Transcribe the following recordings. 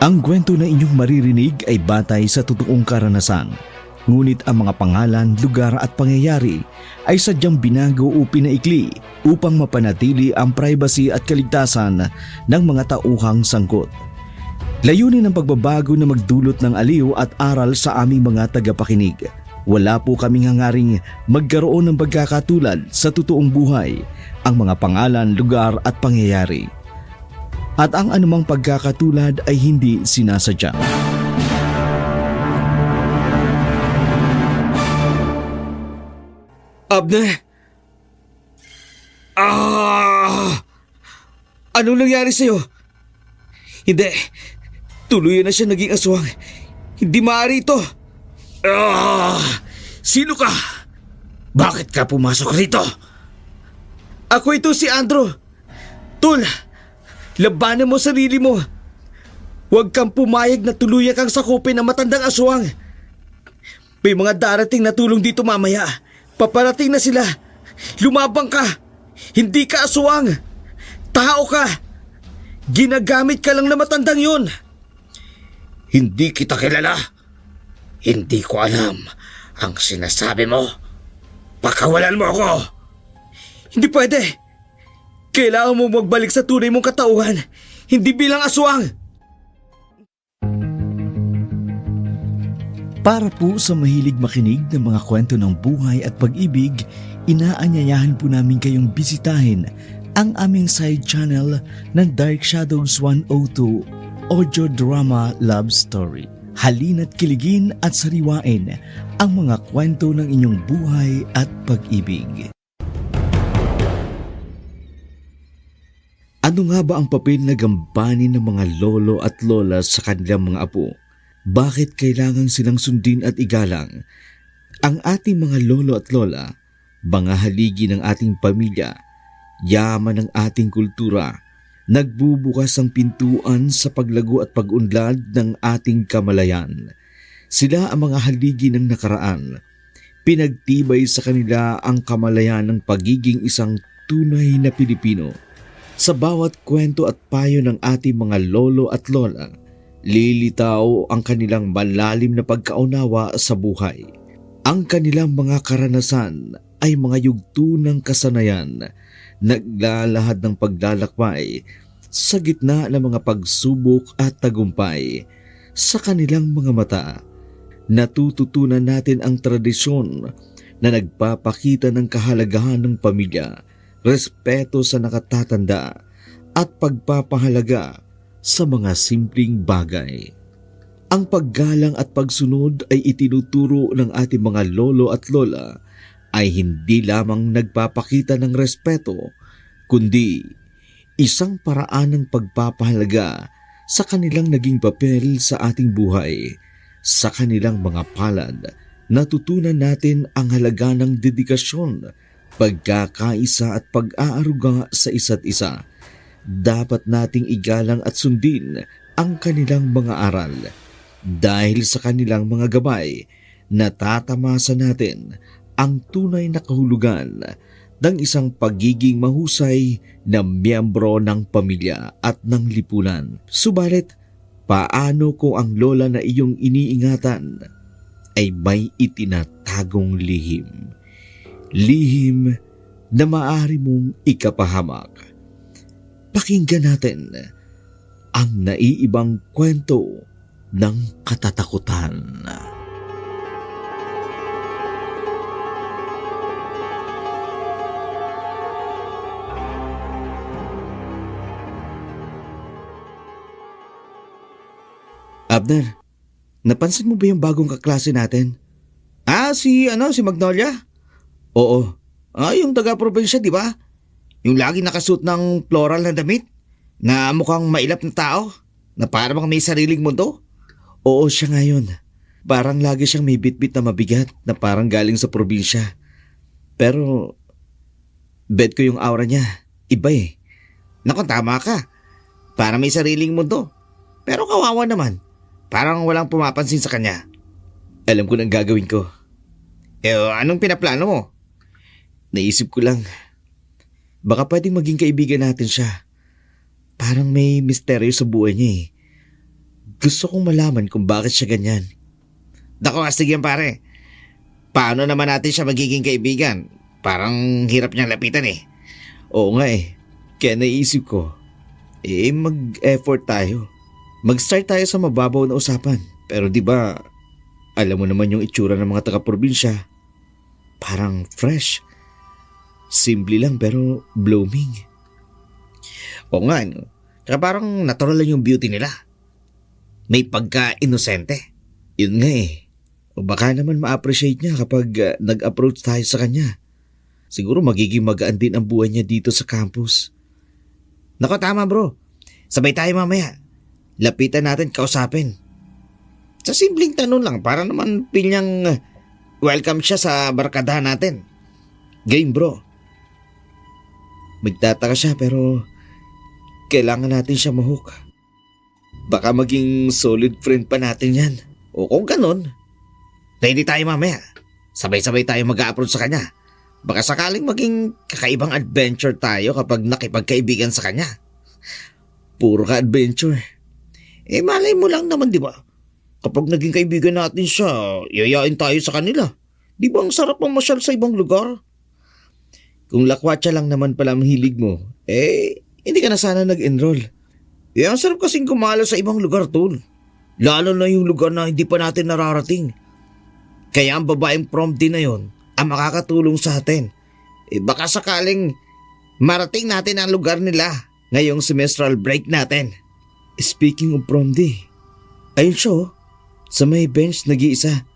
Ang kwento na inyong maririnig ay batay sa totoong karanasan. Ngunit ang mga pangalan, lugar at pangyayari ay sadyang binago o pinaikli upang mapanatili ang privacy at kaligtasan ng mga tauhang sangkot. Layunin ng pagbabago na magdulot ng aliw at aral sa aming mga tagapakinig. Wala po kaming hangaring magkaroon ng pagkakatulad sa totoong buhay, ang mga pangalan, lugar at pangyayari. At ang anumang pagkakatulad ay hindi sinasadya. Abner! Anong nangyari sa'yo? Hindi. Tuluyan na siya naging aswang. Hindi maaari ito. Sino ka? Bakit ka pumasok rito? Ako ito si Andrew. Tul, labanan mo sarili mo. Huwag kang pumayag na tuluyan kang sakupin ng matandang aswang. May mga darating na tulong dito mamaya. Paparating na sila. Lumabang ka. Hindi ka aswang. Tao ka. Ginagamit ka lang na matandang yun. Hindi kita kilala. Hindi ko alam ang sinasabi mo. Pakawalan mo ako. Hindi pwede. Kailangan mo magbalik sa tunay mong katauhan. Hindi bilang aswang. Para po sa mahilig makinig ng mga kwento ng buhay at pag-ibig, inaanyayahan po namin kayong bisitahin ang aming side channel ng Dark Shadows 102 Audio Drama Love Story. Halina't kiligin at sariwain ang mga kwento ng inyong buhay at pag-ibig. Ano nga ba ang papel na gampanin ng mga lolo at lola sa kanilang mga apo? Bakit kailangan silang sundin at igalang? Ang ating mga lolo at lola, mga haligi ng ating pamilya, yaman ng ating kultura, nagbubukas ang pintuan sa paglago at pag-unlad ng ating kamalayan. Sila ang mga haligi ng nakaraan. Pinagtibay sa kanila ang kamalayan ng pagiging isang tunay na Pilipino. Sa bawat kwento at payo ng ating mga lolo at lola, lilitaw ang kanilang malalim na pagkaunawa sa buhay. Ang kanilang mga karanasan ay mga yugto ng kasanayan, naglalahad ng paglalakbay sa gitna ng mga pagsubok at tagumpay. Sa kanilang mga mata, natututunan natin ang tradisyon na nagpapakita ng kahalagahan ng pamilya, respeto sa nakatatanda at pagpapahalaga sa mga simpleng bagay. Ang paggalang at pagsunod ay itinuturo ng ating mga lolo at lola ay hindi lamang nagpapakita ng respeto, kundi isang paraan ng pagpapahalaga sa kanilang naging papel sa ating buhay. Sa kanilang mga palad, natutunan natin ang halaga ng dedikasyon, pagkakaisa at pag-aaruga sa isa't isa. Dapat nating igalang at sundin ang kanilang mga aral. Dahil sa kanilang mga gabay, natatamasa natin ang tunay na kahulugan ng isang pagiging mahusay na miyembro ng pamilya at ng lipunan. Subalit, paano kung ang lola na iyong iniingatan ay may itinatagong lihim? Lihim na maaari mong ikapahamak. Pakinggan natin ang naiibang kwento ng katatakutan. Abner, napansin mo ba yung bagong kaklase natin? Si Magnolia? Oo. Yung taga-probinsya, di ba? Yung lagi nakasuot ng floral na damit na mukhang mailap na tao na parang may sariling mundo. Oo, siya ngayon. Parang lagi siyang may bitbit na mabigat na parang galing sa probinsya. Pero, bet ko yung aura niya. Iba eh. Naku, tama ka. Parang may sariling mundo. Pero kawawa naman. Parang walang pumapansin sa kanya. Alam ko nang gagawin ko. Anong pinaplano mo? Naisip ko lang. Baka pwedeng maging kaibigan natin siya. Parang may misteryo sa buhay niya eh. Gusto kong malaman kung bakit siya ganyan. Dako, astig yan pare. Paano naman natin siya magiging kaibigan? Parang hirap niyang lapitan eh. Oo nga eh. Kaya naisip ko, mag-effort tayo. Mag-start tayo sa mababaw na usapan. Pero di ba, alam mo naman yung itsura ng mga taga-probinsya. Parang fresh. Simple lang pero blooming. Oo nga, no? Kaya parang natural lang yung beauty nila. May pagka-inosente. Yun nga eh. O baka naman ma-appreciate niya kapag nag-approach tayo sa kanya. Siguro magiging magaan din ang buhay niya dito sa campus. Nako, tama bro. Sabay tayo mamaya. Lapitan natin, kausapin. Sa simpleng tanong lang, para naman pinyang welcome siya sa barkadahan natin. Game bro. Magtataka siya pero kailangan natin siya mahook. Baka maging solid friend pa natin yan. O kung ganun, ready tayo mamaya. Sabay-sabay tayo mag-a-approach sa kanya. Baka sakaling maging kakaibang adventure tayo kapag nakipagkaibigan sa kanya. Puro ka adventure. Malay mo lang naman, di ba? Kapag naging kaibigan natin siya, yayain tayo sa kanila. Di ba ang sarap mamasyal sa ibang lugar? Kung lakwatsa lang naman pala ang hilig mo, hindi ka na sana nag-enroll. Ang sarap kasing gumala sa ibang lugar, tol. Lalo na yung lugar na hindi pa natin nararating. Kaya ang babaeng prom din na yon ang makakatulong sa atin. Baka sakaling marating natin ang lugar nila ngayong semestral break natin. Speaking of prom day, ayun siya oh, sa may bench nag-iisa.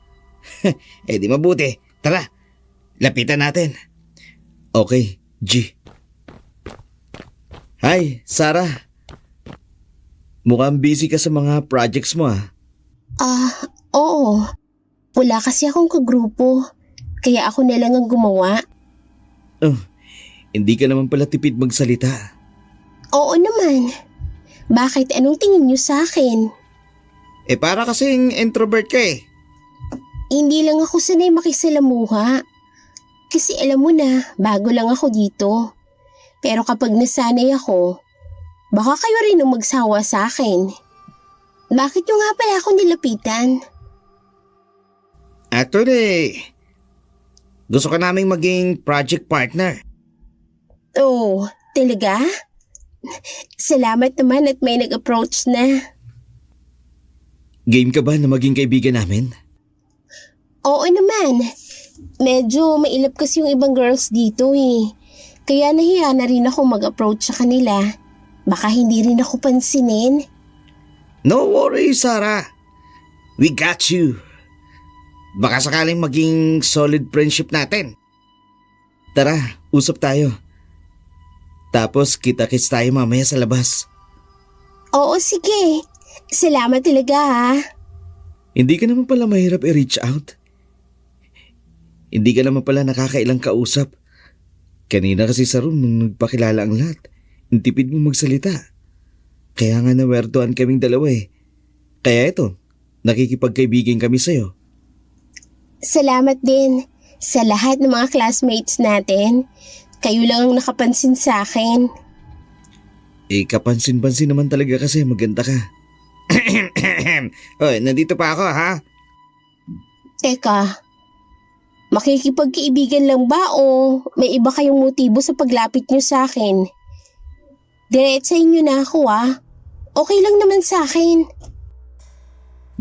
Di mabuti. Tara, lapitan natin. Okay, G. Hi, Sarah. Mukhang busy ka sa mga projects mo ah. Oo. Wala kasi akong kagrupo. Kaya ako na lang ang gumawa. Hindi ka naman pala tipid magsalita. Oo naman. Bakit? Anong tingin niyo sa akin? Para kasing introvert ka eh. Hindi lang ako sanay makisalamuha. Kasi alam mo na, bago lang ako dito. Pero kapag nasanay ako, baka kayo rin ang magsawa sa akin. Bakit nyo nga pala ako nilapitan? Actually, gusto ka naming maging project partner. Oh, talaga? Salamat naman at may nag-approach na. Game ka ba na maging kaibigan namin? Oo naman. Medyo mailap kasi yung ibang girls dito eh. Kaya nahiya na rin ako mag-approach sa kanila. Baka hindi rin ako pansinin. No worries, Sarah. We got you. Baka sakaling maging solid friendship natin. Tara, usap tayo. Tapos kita-kits tayo mamaya sa labas. Oo, sige. Salamat talaga ha. Hindi ka naman pala mahirap i-reach out. Hindi ka naman pala nakakailang kausap. Kanina kasi sa room nung nagpakilala ang lahat, intipid mo magsalita. Kaya nga nawertuhan kaming dalawa eh. Kaya ito, nakikipagkaibigan kami sa'yo. Salamat din sa lahat ng mga classmates natin. Kayo lang ang nakapansin sa akin. Kapansin-pansin naman talaga kasi maganda ka. Oy, nandito pa ako ha? Teka, makikipagkaibigan lang ba o may iba kayong motibo sa paglapit nyo sa akin? Diretsahin nyo na ako Okay lang naman sa akin.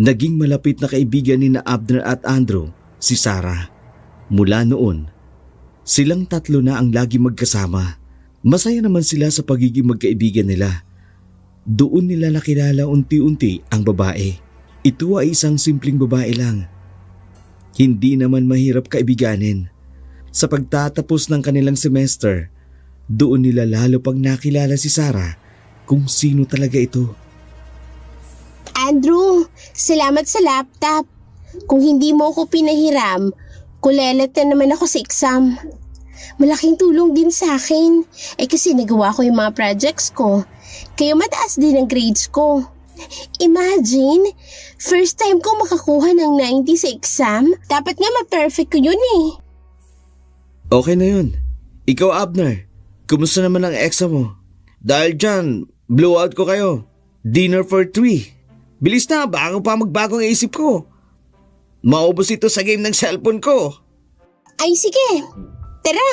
Naging malapit na kaibigan ni na Abner at Andrew si Sarah. Mula noon, silang tatlo na ang lagi magkasama. Masaya naman sila sa pagiging magkaibigan nila. Doon nila nakilala unti-unti ang babae. Ito ay isang simpleng babae lang. Hindi naman mahirap kaibiganin. Sa pagtatapos ng kanilang semester, doon nila lalo pang nakilala si Sarah kung sino talaga ito. Andrew, salamat sa laptop. Kung hindi mo ako pinahiram, kulelat na naman ako sa exam. Malaking tulong din sa akin. Kasi nagawa ko yung mga projects ko. Kaya mataas din ang grades ko. Imagine, first time ko makakuha ng 90 sa exam. Dapat nga ma-perfect ko yun eh. Okay na yun. Ikaw Abner, kumusta naman ang exam mo? Dahil dyan, blowout ko kayo. Dinner for 3. Bilis na, bago pa magbago ang isip ko. Maubos ito sa game ng cellphone ko. Ay sige, tara.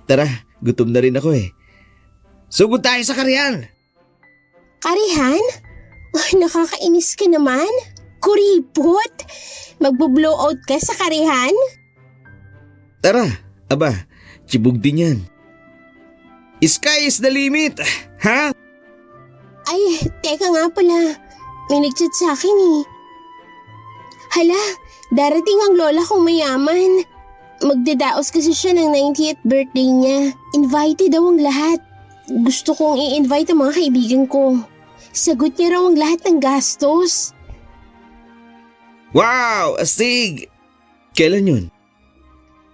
Tara, gutom na rin ako eh. Sugod tayo sa karyan. Karihan? Ay, nakakainis ka naman. Kuripot? Magbo-blowout ka sa karihan? Tara, aba, chibog din yan. Sky is the limit, ha? Ay, teka nga pala. May nag-chat sa akin eh. Hala, darating ang lola kong mayaman. Magdadaos kasi siya ng 90th birthday niya. Invited daw ang lahat. Gusto kong i-invite ang mga kaibigan ko. Sagot niya raw ang lahat ng gastos. Wow, astig! Kailan yun?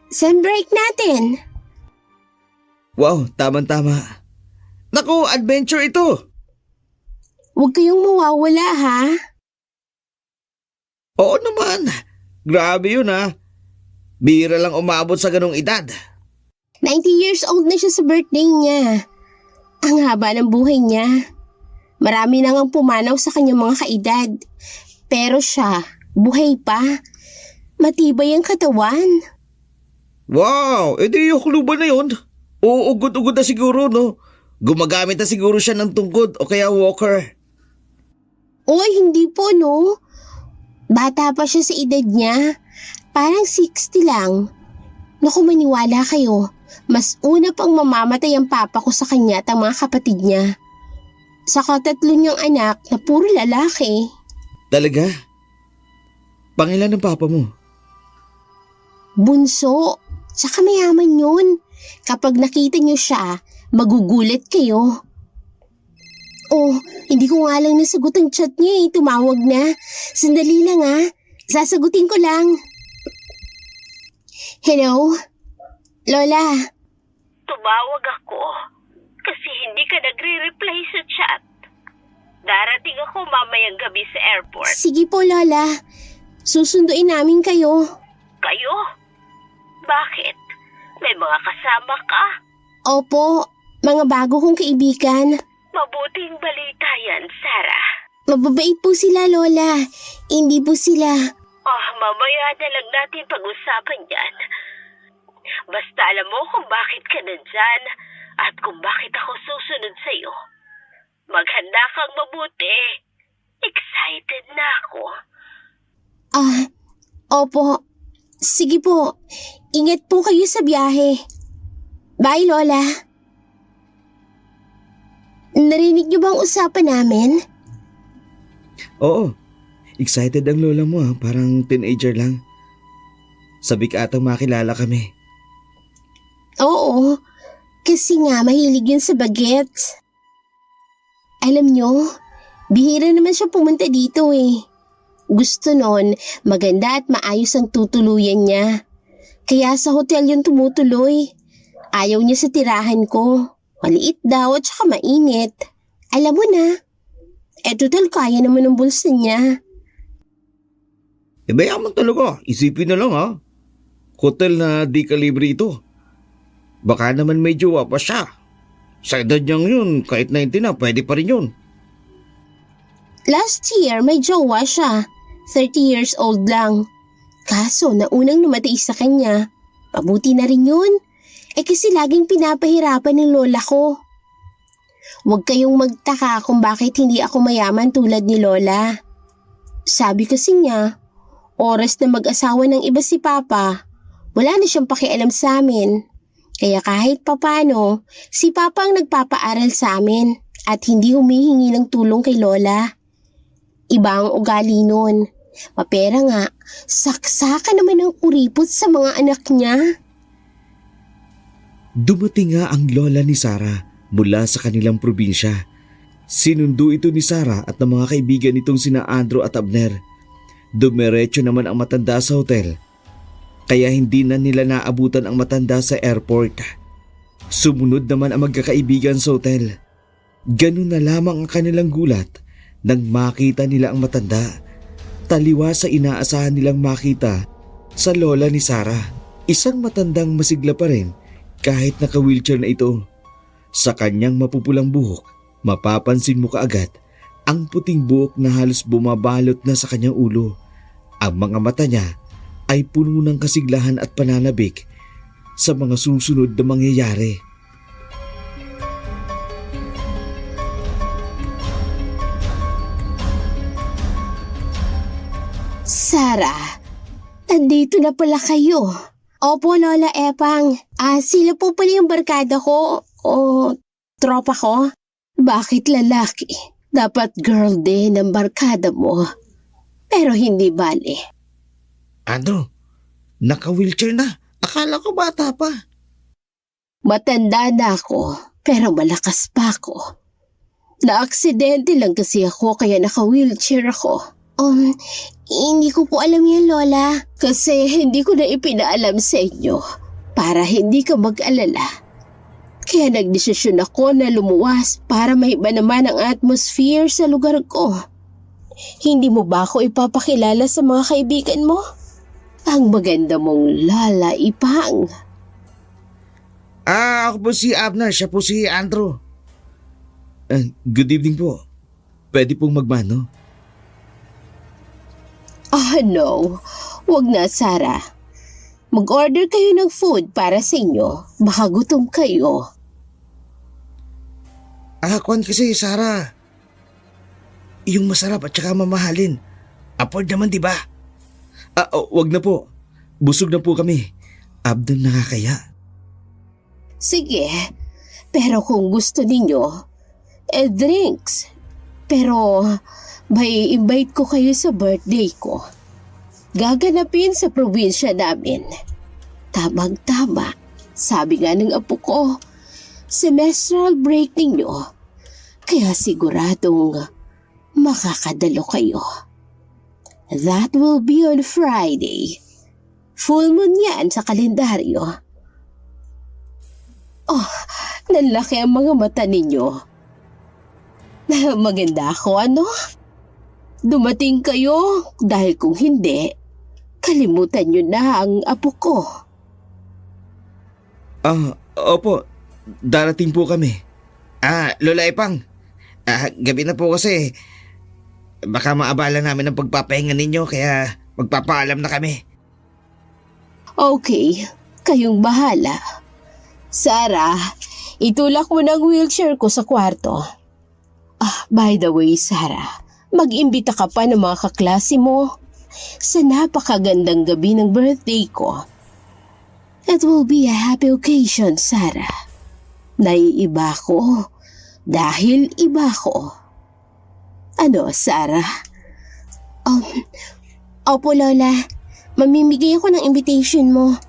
Sem break natin. Wow, tama-tama. Naku, adventure ito! Huwag kayong mawawala ha. Oo naman. Grabe yun ha. Bihira lang umabot sa ganong edad. 90 years old na siya sa birthday niya. Ang haba ng buhay niya. Marami na ngang pumanaw sa kanyang mga kaedad. Pero siya, buhay pa. Matibay ang katawan. Wow, edi yung kluba na yun. Uugod-ugod na siguro, no? Gumagamit na siguro siya ng tungkod o kaya walker. Oy, hindi po no. Bata pa siya sa edad niya. Parang 60 lang. Naku, maniwala kayo. Mas una pang mamamatay ang papa ko sa kanya at ang mga kapatid niya. Saka 3 niyang anak na puro lalaki. Talaga? Pangilan ng papa mo? Bunso. Saka mayaman yun. Kapag nakita niyo siya, magugulat kayo. Oh, hindi ko nga lang nasagot ang chat niya eh. Tumawag na. Sandali lang ah. Sasagutin ko lang. Hello? Lola? Tumawag ako kasi hindi ka nagre-reply sa chat. Darating ako mamayang gabi sa airport. Sige po, Lola. Susunduin namin kayo. Kayo? Bakit? May mga kasama ka? Opo, mga bago kong kaibigan. Mabuting balita yan, Sarah. Mababait po sila, Lola. Hindi po sila. Oh, mamaya na lang natin pag-usapan yan. Basta alam mo kung bakit ka nandyan at kung bakit ako susunod sa'yo. Maghanda kang mabuti. Excited na ako. Opo. Sige po. Ingat po kayo sa biyahe. Bye, Lola. Narinig niyo ba ang usapan namin? Oo. Excited ang lola mo ha. Parang teenager lang. Sabi ka atang makilala kami. Oo. Kasi nga mahilig yun sa bagets. Alam niyo, bihira naman siya pumunta dito eh. Gusto nun, maganda at maayos ang tutuluyan niya. Kaya sa hotel yun tumutuloy. Ayaw niya sa tirahan ko. Maliit daw at saka mainit. Alam mo na. Total kaya naman ng bulsa niya. Mayaman talaga. Isipin na lang ha. Hotel na di kalibre ito. Baka naman may jowa pa siya. Sa edad niyang yun, kahit 90 na, pwede pa rin yun. Last year may jowa siya. 30 years old lang. Kaso naunang namatay sa kanya. Mabuti na rin yun. Kasi laging pinapahirapan ng lola ko. Huwag kayong magtaka kung bakit hindi ako mayaman tulad ni Lola. Sabi kasi niya, oras na mag-asawa ng iba si Papa, wala na siyang pakialam sa amin. Kaya kahit papano, si Papa ang nagpapaaral sa amin at hindi humihingi ng tulong kay Lola. Iba ang ugali nun. Mapera nga, saksakan naman ng kuripot sa mga anak niya. Dumating nga ang lola ni Sarah mula sa kanilang probinsya. Sinundo ito ni Sarah at ng mga kaibigan nitong sina Andrew at Abner. Dumiretso naman ang matanda sa hotel. Kaya hindi na nila naabutan ang matanda sa airport. Sumunod naman ang magkakaibigan sa hotel. Ganun na lamang ang kanilang gulat nang makita nila ang matanda. Taliwa sa inaasahan nilang makita sa lola ni Sarah. Isang matandang masigla pa rin kahit naka-wheelchair na ito. Sa kanyang mapupulang buhok, mapapansin mo kaagad ang puting buhok na halos bumabalot na sa kanyang ulo. Ang mga mata niya ay puno ng kasiglahan at pananabik sa mga susunod na mangyayari. Sarah, andito na pala kayo. Opo, Lola Epang. Sila po pala yung barkada ko o tropa ko. Bakit lalaki? Dapat girl din ang barkada mo. Pero hindi bali. Andrew, naka-wheelchair na. Akala ko bata pa. Matanda na ako, pero malakas pa ako. Na-aksidente lang kasi ako kaya naka-wheelchair ako. Hindi ko po alam yan, Lola. Kasi hindi ko na ipinaalam sa inyo para hindi ka mag-alala. Kaya nagdesisyon ako na lumuwas para maiba naman ang atmosphere sa lugar ko. Hindi mo ba ako ipapakilala sa mga kaibigan mo? Ang maganda mong Lala Ipang. Ako po si Abner. Siya po si Andrew. Good evening po. Pwede pong magmano? No. Wag na, Sarah. Mag-order kayo ng food para sa inyo. Baka gutom kayo. Kwan kasi, Sarah. Yung masarap at saka mamahalin. Afford naman, di ba? Wag na po. Busog na po kami. Abdon nakakaya. Sige. Pero kung gusto ninyo, drinks. Pero may invite ko kayo sa birthday ko. Gaganapin sa probinsya namin. Tamang-tama. Sabi nga ng apo ko, semestral break ninyo. Kaya siguradong makakadalo kayo. That will be on Friday. Full moon yan sa kalendaryo. Nanlaki ang mga mata ninyo. Maganda ako, ano? Dumating kayo dahil kung hindi, kalimutan nyo na ang apo ko. Opo. Darating po kami. Lola Ipang. Gabi na po kasi. Baka maabala namin ang pagpapahinga ninyo kaya magpapaalam na kami. Okay, kayong bahala. Sarah, itulak mo ng wheelchair ko sa kwarto. By the way, Sarah, mag-imbita ka pa ng mga kaklase mo sa napakagandang gabi ng birthday ko. It will be a happy occasion, Sarah. Naiiba ko dahil iba ko. Ano, Sarah? Opo, Lola. Mamimigay ako ng invitation mo.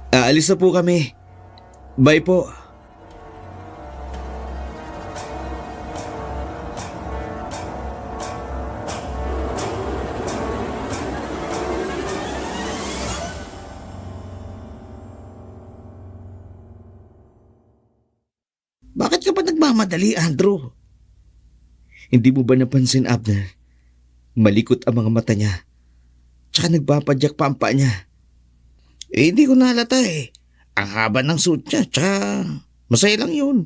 Aalis na po kami. Bye po. Bakit ka ba nagmamadali, Andrew? Hindi mo ba napansin, Abner? Malikot ang mga mata niya. Tsaka nagpapadyak pa ang paa niya. Hindi ko nalata eh. Ang haba ng suit niya, tsaka masaya lang yun.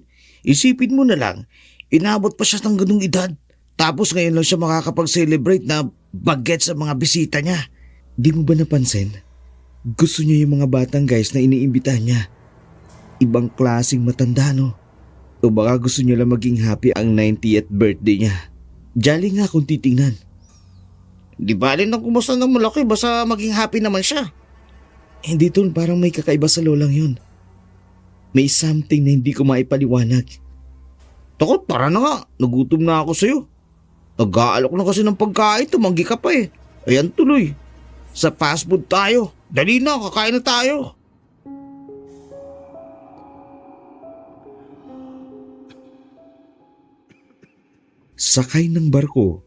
Isipin mo na lang, inabot pa siya ng ganung edad. Tapos ngayon lang siya makakapag-celebrate na bagets sa mga bisita niya. Di mo ba napansin? Gusto niya yung mga batang guys na iniimbitahan niya. Ibang klaseng matanda, no? O baka gusto niya lang maging happy ang 90th birthday niya. Jolly nga kung titingnan. Di bali nang kumusta ng malaki, basta maging happy naman siya. Hindi tol, parang may kakaiba sa lolang yun. May something na hindi ko maipaliwanag. Takot, tara na nga. Nagutom na ako sa'yo. Nag-aalok na kasi ng pagkain, tumanggi ka pa eh. Ayan tuloy. Sa fast food tayo. Dali na, kakain na tayo. Sakay ng barko,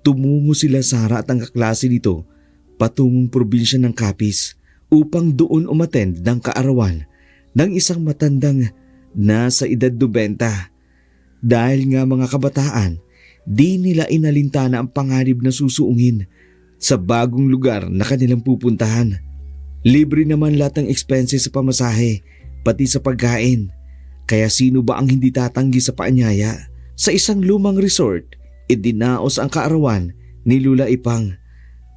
tumungo sila Sarah at ang kaklase nito patungong probinsya ng Capiz upang doon umattend ng kaarawan ng isang matandang nasa edad 90. Dahil nga mga kabataan, di nila inalintana ang pangarib na susuungin sa bagong lugar na kanilang pupuntahan. Libre naman lahat ng expenses sa pamasahe, pati sa pagkain. Kaya sino ba ang hindi tatanggi sa paanyaya? Sa isang lumang resort, idinaos ang kaarawan ni Lula Ipang.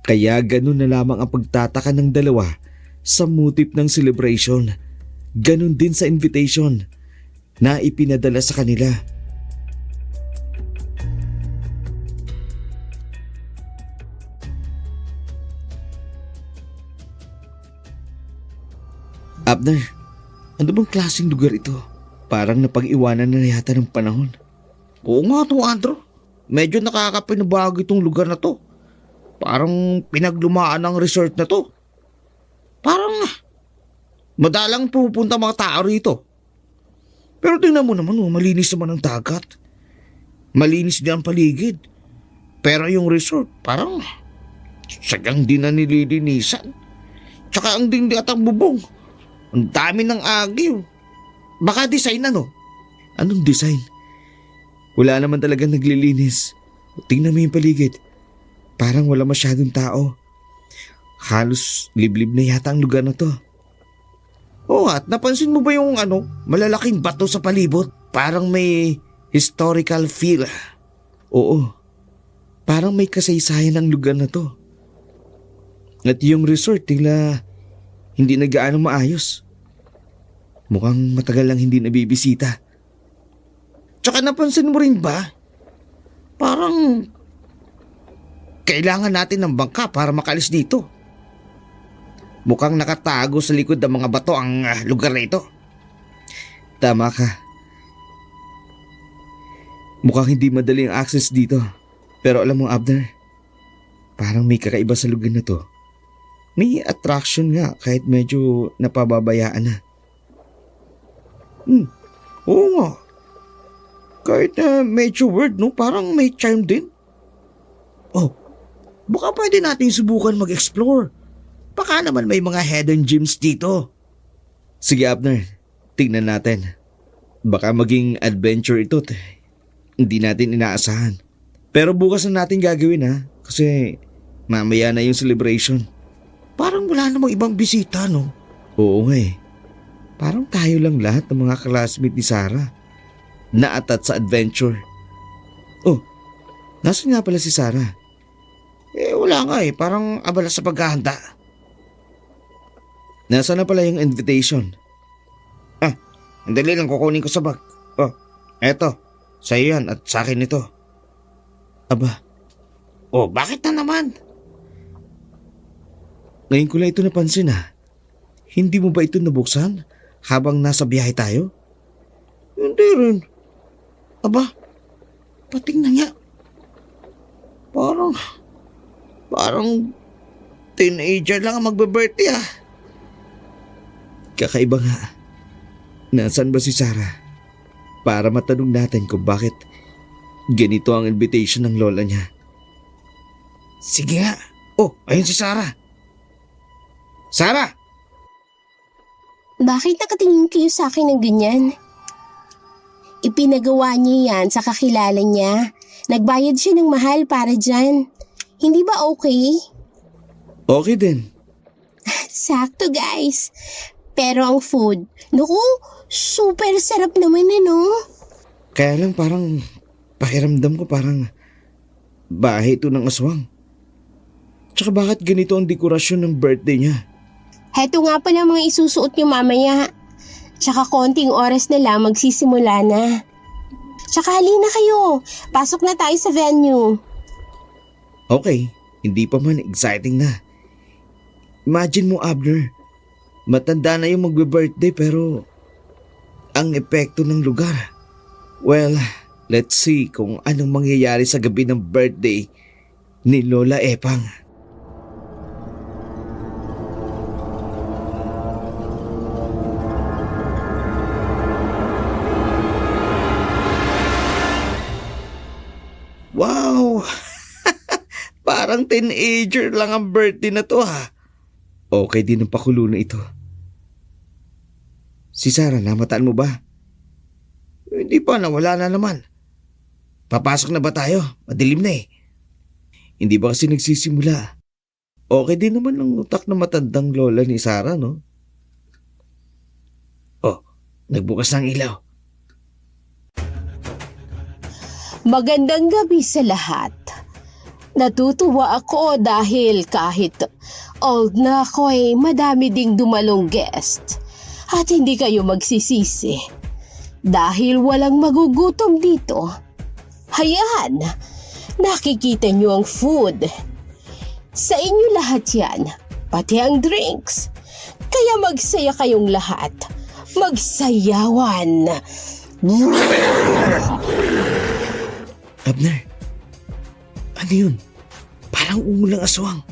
Kaya ganun na lamang ang pagtataka ng dalawa sa motif ng celebration. Ganun din sa invitation na ipinadala sa kanila. Abner, ano bang klaseng lugar ito? Parang napag-iwanan na yata ng panahon. Oo nga to, Andrew. Medyo nakakapinabago itong lugar na to. Parang pinaglumaan ng resort na to. Parang madalang pupunta mga tao rito. Pero tingnan mo naman, malinis naman ang dagat. Malinis din ang paligid. Pero yung resort, parang sagang din na nililinisan. Tsaka ang dingding at ang bubong. Ang dami ng agiw. Baka design no? Anong design? Wala naman talagang naglilinis. Tingnan mo yung paligid. Parang wala masyadong tao. Halos liblib na yata ang lugar na to. Oo, at napansin mo ba yung malalaking bato sa palibot? Parang may historical feel. Oo. Parang may kasaysayan ang lugar na to. At yung resort tila hindi na gaano maayos. Mukhang matagal lang hindi nabibisita. Tsaka napansin mo rin ba? Parang kailangan natin ng bangka para makalis dito. Mukhang nakatago sa likod ng mga bato ang lugar na ito. Tama ka. Mukhang hindi madali ang access dito. Pero alam mo, Abner, parang may kakaiba sa lugar na to. May attraction nga kahit medyo napababayaan na. Oo nga. Kahit medyo weird, no? Parang may charm din. Oh, baka pwede natin subukan mag-explore. Baka naman may mga hidden gems dito. Sige, Abner, tingnan natin. Baka maging adventure ito. Hindi natin inaasahan. Pero bukas na natin gagawin ha. Kasi mamaya na yung celebration. Parang wala namang ibang bisita, no? Oo nga eh. Parang tayo lang lahat ng mga classmate ni Sarah. Naatat sa adventure. Oh, nasan nga pala si Sarah? Wala nga eh. Parang abala sa paghahanda. Nasaan na pala yung invitation? Andali lang, kukunin ko sa bag. Oh, eto. Sa'yo yan at sa akin ito. Aba, Oh, bakit na naman? ngayon ko lang ito napansin ha. Hindi mo ba ito nabuksan habang nasa biyahe tayo? Hindi rin. Aba, patingnan niya. Parang teenager lang ang magbe-birthday ah. Kakaiba nga. Nasaan ba si Sarah? Para matanong natin kung bakit ganito ang invitation ng lola niya. Sige nga. Oh, ayun si Sarah. Sarah! Bakit nakatingin kayo sa akin ng ganyan? Ipinagawa niya yan sa kakilala niya. Nagbayad siya ng mahal para dyan. Hindi ba okay? Okay din. Sakto guys. Pero ang food, naku, super sarap naman Kaya lang parang pakiramdam ko parang bahay ito ng aswang. Tsaka bakit ganito ang dekorasyon ng birthday niya? Heto nga pala mga isusuot niyo mamaya. Tsaka konting oras na lang magsisimula na. Tsaka halina kayo, pasok na tayo sa venue. Okay, hindi pa man exciting na. Imagine mo, Abner, matanda na yung magbe-birthday pero ang epekto ng lugar. Well, let's see kung anong mangyayari sa gabi ng birthday ni Lola Epang. Wow! Parang teenager lang ang birthday na to ha. Okay din ang pakulo na ito. Si Sarah, namataan mo ba? Hindi pa, nawala na naman. Papasok na ba tayo? Madilim na eh. Hindi ba kasi nagsisimula? Okay din naman ang utak ng matandang lola ni Sarah, no? Oh, nagbukas ng ilaw. Magandang gabi sa lahat. Natutuwa ako dahil kahit old na ako ay madami ding dumalong guest. At hindi kayo magsisisi. Dahil walang magugutom dito. Hayaan, nakikita niyo ang food. Sa inyo lahat yan, pati ang drinks. Kaya magsaya kayong lahat. Magsayawan. Abner, ano yun? Parang umulang aswang.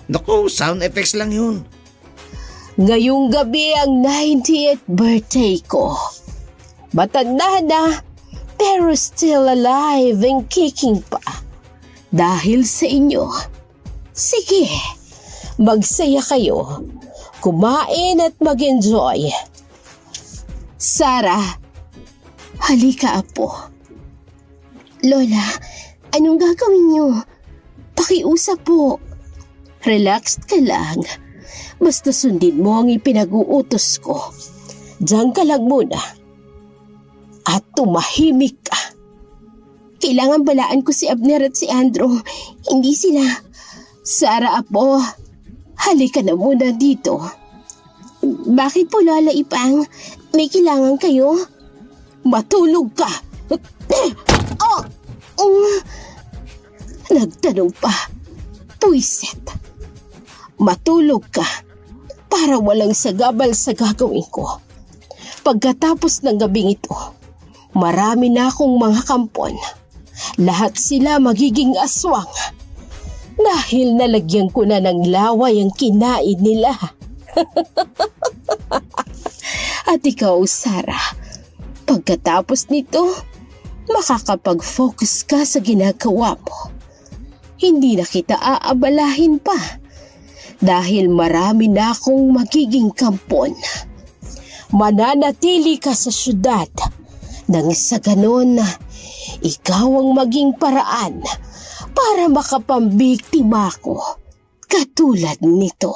Naku, sound effects lang yun. Ngayong gabi ang 90th birthday ko. Matanda na, pero still alive and kicking pa. Dahil sa inyo. Sige, magsaya kayo. Kumain at mag-enjoy. Sarah, halika apo. Lola, anong gagawin niyo? Pakiusap po. Relaxed ka lang. Basta sundin mo ang ipinag-uutos ko. Diyan ka lang muna. At tumahimik ka. Kailangan balaan ko si Abner at si Andrew. Hindi sila. Sarah apo, halika na muna dito. Bakit po Lola Ipang? May kailangan kayo? Matulog ka. Nagtanong pa. Tuiset. Matulog ka para walang sagabal sa gagawin ko. Pagkatapos ng gabing ito, marami na akong mga kampon. Lahat sila magiging aswang. Dahil nalagyan ko na ng laway ang kinain nila. At ikaw, Sarah, pagkatapos nito, makakapag-focus ka sa ginagawa mo. Hindi na kita aabalahin pa. Dahil marami na akong magiging kampon. Mananatili ka sa syudad nang sa ganon, ikaw ang maging paraan para makapambiktima ko katulad nito.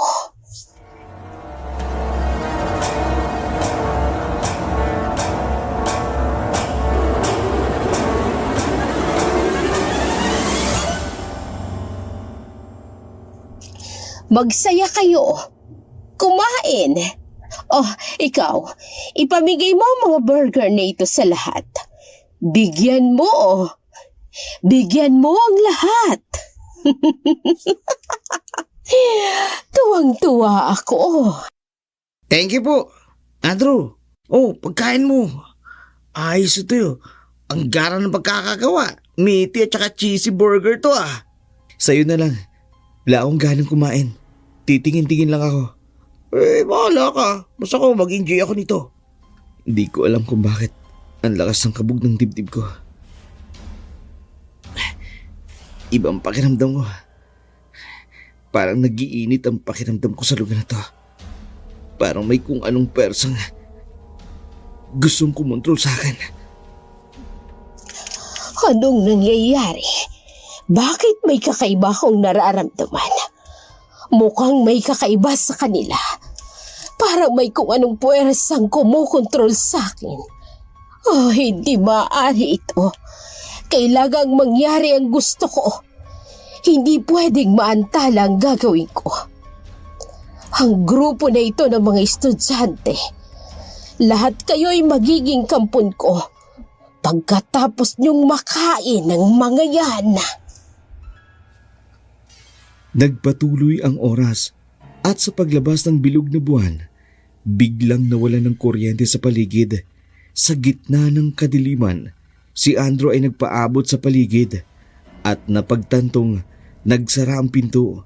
Magsaya kayo. Kumain. Oh, ikaw, ipamigay mo ang mga burger na ito sa lahat. Bigyan mo. Bigyan mo ang lahat. Tuwang-tuwa ako. Thank you po, Andrew. Oh, pagkain mo. Ayos ito yun. Ang gara ng pagkakagawa. Meaty at saka cheesy burger to ah. Sa'yo na lang. Wala akong ganang kumain. Titingin-tingin lang ako. Bahala ka. Basta ko mag-enjoy ako nito. Hindi ko alam kung bakit. Ang lakas ng kabog ng dibdib ko. Ibang pakiramdam ko. Parang nagiinit ang pakiramdam ko sa lugar na to. Parang may kung anong persang gustong kumontrol sa akin. Anong nangyayari? Bakit may kakaiba akong nararamdaman? Mukhang may kakaiba sa kanila. Parang may kung anong puwersang kumukontrol sa akin. Oh, hindi maaari ito. Kailangang mangyari ang gusto ko. Hindi pwedeng maantala ang gagawin ko. Ang grupo na ito ng mga estudyante, lahat kayo'y magiging kampon ko pagkatapos niyong makain ng mga yan. Nagpatuloy ang oras at sa paglabas ng bilog na buwan, biglang nawala ng kuryente sa paligid. Sa gitna ng kadiliman, si Andrew ay nagpaabot sa paligid at napagtantong nagsara ang pinto.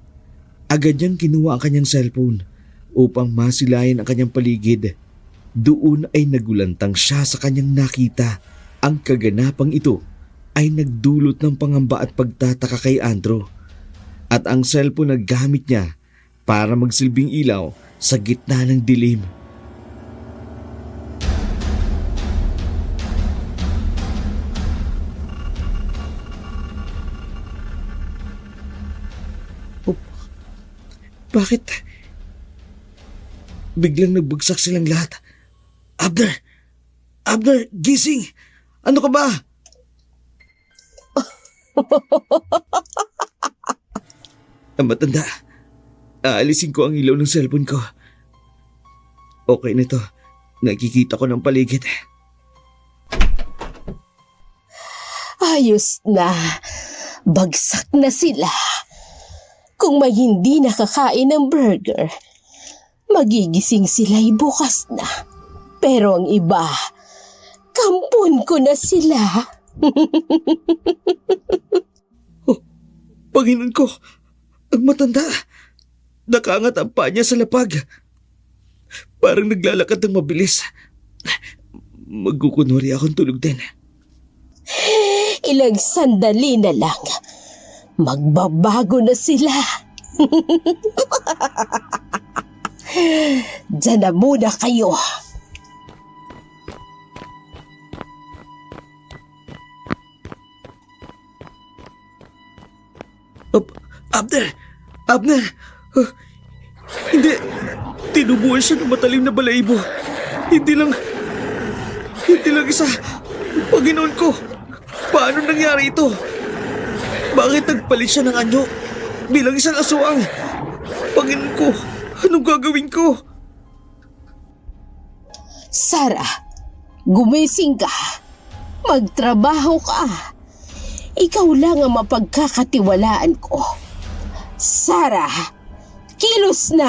Agad niyang kinuha ang kanyang cellphone upang masilayan ang kanyang paligid. Doon ay nagulantang siya sa kanyang nakita. Ang kaganapang ito ay nagdulot ng pangamba at pagtataka kay Andrew. At ang cellphone na gamit niya para magsilbing ilaw sa gitna ng dilim. Bakit? Biglang nagbagsak silang lahat. Abner! Abner, gising! Ano ka ba? Ang matanda, aalisin ko ang ilaw ng cellphone ko. Okay na to. Nakikita ko ng paligid. Ayos na. Bagsak na sila. Kung may hindi nakakain ng burger, magigising sila'y bukas na. Pero ang iba, kampon ko na sila. Panginoon ko, ang matanda. Nakaangat ang paa niya sa lapag. Parang naglalakad ng mabilis. Magkukunwari akong tulog din. Ilang sandali na lang, magbabago na sila. Diyan na muna kayo. Abner! Abner! Hindi! Tinubuan siya ng matalim na balahibo. Hindi lang isa. Panginoon ko! Paano nangyari ito? Bakit nagpalit siya ng anyo bilang isang aswang? Panginoon ko! Anong gagawin ko? Sarah, gumising ka. Magtrabaho ka. Ikaw lang ang mapagkakatiwalaan ko. Sarah, kilos na!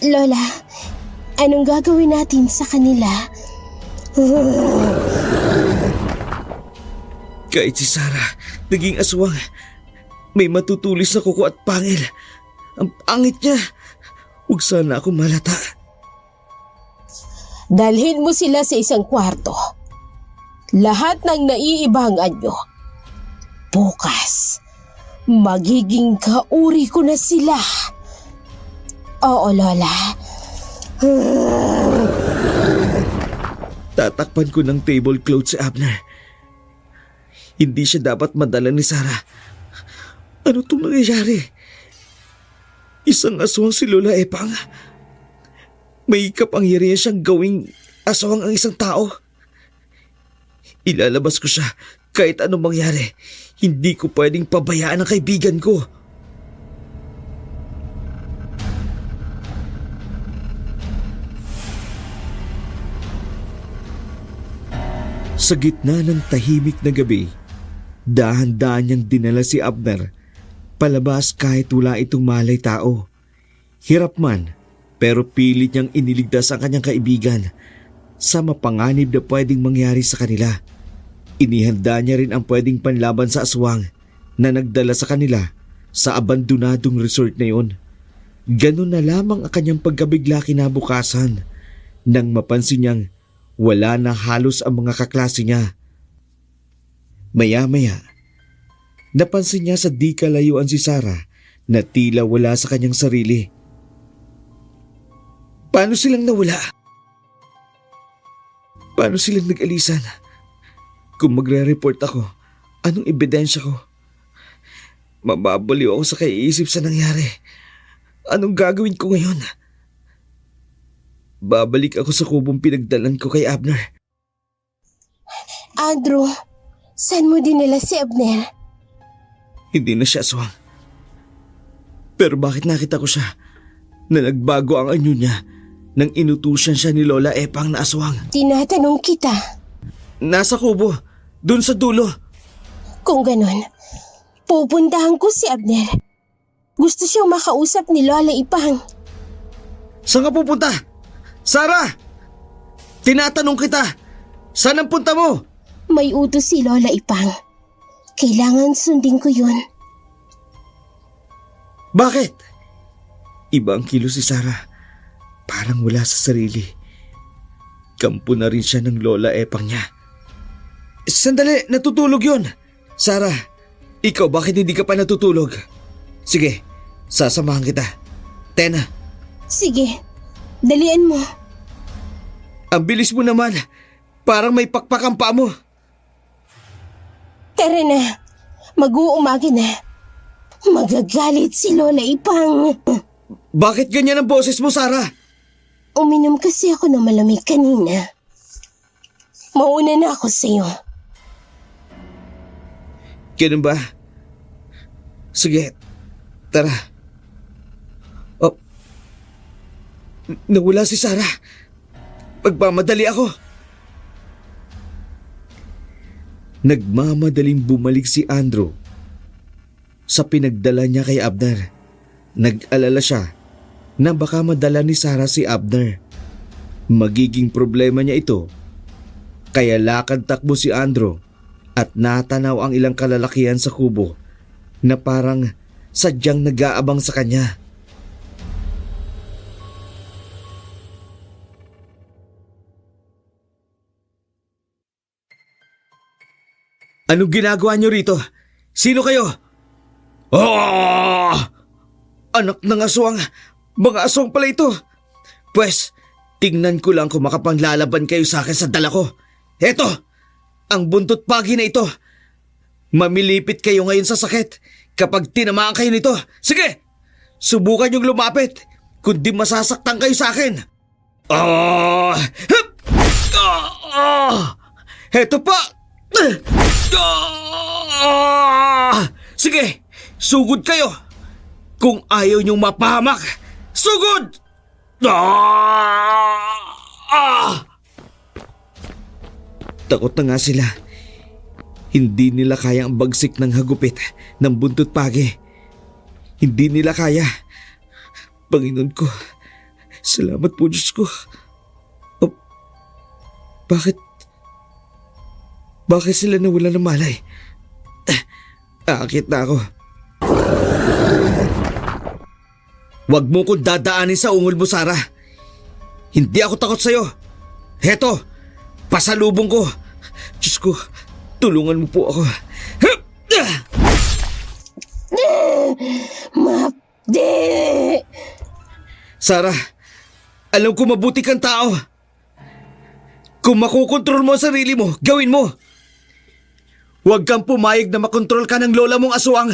Lola, anong gagawin natin sa kanila? Kahit si Sarah, naging aswang. May matutulis na kuko at pangil. Ang pangit niya. Huwag sana ako malata. Dalhin mo sila sa isang kwarto. Lahat ng naiibang anyo. Bukas, magiging kauri ko na sila. Oo, Lola. Tatakpan ko ng tablecloth si Abner. Hindi siya dapat madala ni Sarah. Ano itong nangyayari? Isang aswang si Lola Epang. May kapangyarihan siyang gawing aswang ang isang tao. Ilalabas ko siya kahit anong mangyari. Hindi ko pwedeng pabayaan ang kaibigan ko. Sa gitna ng tahimik na gabi, dahan-dahan niyang dinala si Abner palabas kahit wala itong malay tao. Hirap man, pero pilit niyang iniligtas ang kanyang kaibigan sa mapanganib na pwedeng mangyari sa kanila. Inihanda niya rin ang pwedeng panlaban sa aswang na nagdala sa kanila sa abandonadong resort na yon. Ganun na lamang ang kanyang pagkabigla kinabukasan nang mapansin niyang wala na halos ang mga kaklase niya. Maya-maya, napansin niya sa di kalayuan si Sarah na tila wala sa kanyang sarili. Paano silang nawala? Paano silang nag-alisan? Kung magre-report ako, anong ebidensya ko? Mababaliw ako sa kaiisip sa nangyari. Anong gagawin ko ngayon? Babalik ako sa kubong pinagdalan ko kay Abner. Andrew, saan mo dinala si Abner? Hindi na siya aswang. Pero bakit nakita ko siya na nagbago ang anyo niya nang inutusan siya ni Lola Epang na aswang? Tinatanong kita. Nasa kubo, dun sa dulo. Kung ganon, pupuntahan ko si Abner. Gusto siyang makausap ni Lola Ipang. Saan ka pupunta? Sarah! Tinatanong kita, saan ang punta mo? May utos si Lola Ipang. Kailangan sundin ko yun. Bakit? Iba ang kilos si Sarah. Parang wala sa sarili. Kampo na rin siya ng Lola Epang niya. Sandali, natutulog yun. Sarah, ikaw bakit hindi ka pa natutulog? Sige, sasamahan kita. Tena. Sige, dalian mo. Ang bilis mo naman. Parang may pakpak ang paa mo. Tara na, mag-uumaga na. Magagalit si Lola Ipang. Bakit ganyan ang boses mo, Sarah? Uminom kasi ako ng malamig kanina. Mauna na ako sa'yo. Ganun ba? Sige, tara. Oh, nawala si Sarah. Magmamadali ako. Nagmamadaling bumalik si Andrew sa pinagdala niya kay Abner. Nag-alala siya na baka madala ni Sarah si Abner. Magiging problema niya ito. Kaya lakad takbo si Andrew at natanaw ang ilang kalalakihan sa kubo na parang sadyang nag-aabang sa kanya. Anong ginagawa niyo rito? Sino kayo? Oh! Anak ng aswang! Mga aswang pala ito! Pwes, tingnan ko lang kung makapanglalaban kayo sa akin sa dala ko. Eto! Ang buntot pagi na ito! Mamilipit kayo ngayon sa sakit kapag tinamaan kayo nito. Sige! Subukan niyong lumapit kundi masasaktan kayo sa akin. Ah! Hup! Ah! Eto pa! Sige, sugod kayo. Kung ayaw niyong mapahamak, sugod! Takot na nga sila. Hindi nila kaya ang bagsik ng hagupit ng buntot pagi. Hindi nila kaya. Panginoon ko, salamat po Diyos ko. Oh, bakit sila nawala ng malay? Aakit na ako. Huwag mo kong dadaanin sa ungol mo, Sarah. Hindi ako takot sa'yo. Heto, pasalubong ko. Diyos ko, tulungan mo po ako. Mapdi! Sarah, alam ko mabuti kang tao. Kung makokontrol mo ang sarili mo, gawin mo. Huwag kang pumayag na makontrol ka ng lola mong aswang.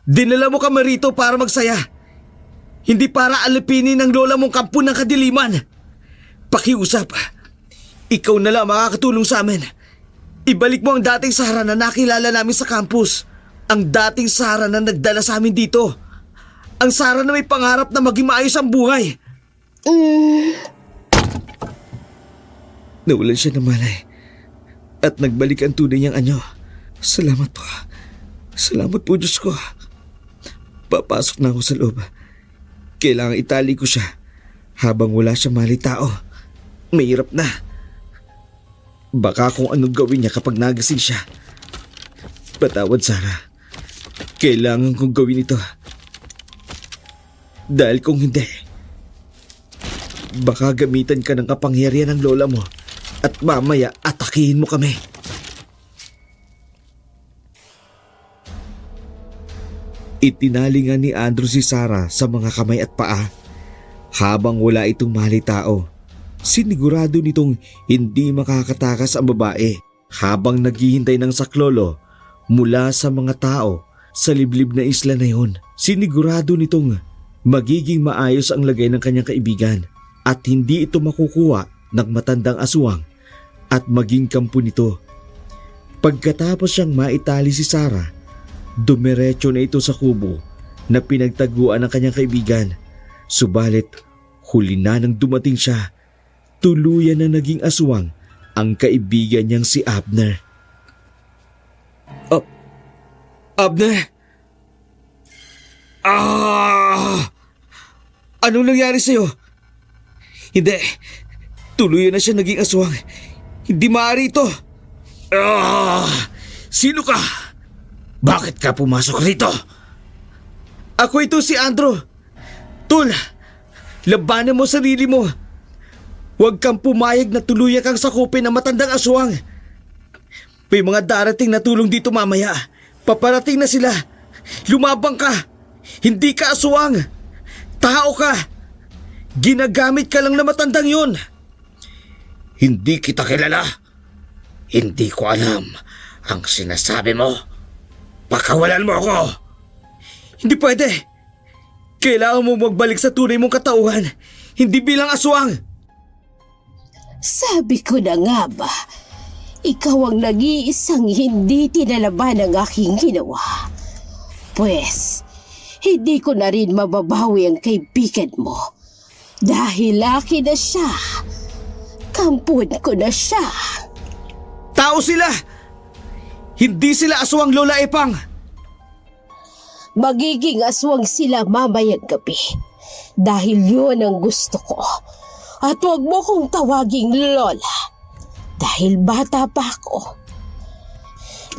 Dinala mo kami rito para magsaya. Hindi para alipinin ng lola mong kampo ng kadiliman. Pakiusap. Ikaw na lang makakatulong sa amin. Ibalik mo ang dating Sarah na nakilala namin sa campus. Ang dating Sarah na nagdala sa amin dito. Ang Sarah na may pangarap na maging maayos ang buhay. Nawalan siya ng malay at nagbalik ang tunay niyang anyo. Salamat po. Salamat po Diyos ko. Papasok na ako sa loob. Kailangan itali ko siya habang wala siya mali tao. Mahirap na. Baka kung anong gawin niya kapag nagising siya. Patawad Sarah. Kailangan kong gawin ito. Dahil kung hindi, baka gamitan ka ng kapangyarihan ng lola mo at mamaya atakihin mo kami. Itinali nga ni Andrew si Sarah sa mga kamay at paa habang wala itong mali tao. Sinigurado nitong hindi makakatakas ang babae habang naghihintay ng saklolo mula sa mga tao sa liblib na isla na yun. Sinigurado nitong magiging maayos ang lagay ng kanyang kaibigan at hindi ito makukuha ng matandang aswang at maging kampo nito. Pagkatapos siyang maitali si Sarah, dumiretso na ito sa kubo na pinagtaguan ng kanyang kaibigan. Subalit, huli na nang dumating siya, tuluyan na naging aswang ang kaibigan niyang si Abner. Abner! Anong nangyari sa'yo? Hindi. Tuluyan na siya naging aswang. Hindi maaari ito. Sino ka? Bakit ka pumasok rito? Ako ito si Andrew. Tul, labanan mo sarili mo. Huwag kang pumayag na tuluyan kang sakupin ng matandang aswang. May mga darating na tulong dito mamaya. Paparating na sila. Lumabang ka. Hindi ka aswang. Tao ka. Ginagamit ka lang na matandang yun. Hindi kita kilala. Hindi ko alam ang sinasabi mo. Pakawalan mo ako. Hindi pwede. Kailangan mo magbalik sa tunay mong katauhan. Hindi bilang aswang. Sabi ko na nga ba, ikaw ang nag-iisang hindi tinalaban ng aking ginawa. Pwes, hindi ko na rin mababawi ang kaibigan mo. Dahil akin na siya. Kampun ko na siya. Tao sila! Hindi sila aswang, Lola Epang! Magiging aswang sila mamayang gabi. Dahil yun ang gusto ko. At huwag mo kong tawaging Lola. Dahil bata pa ako.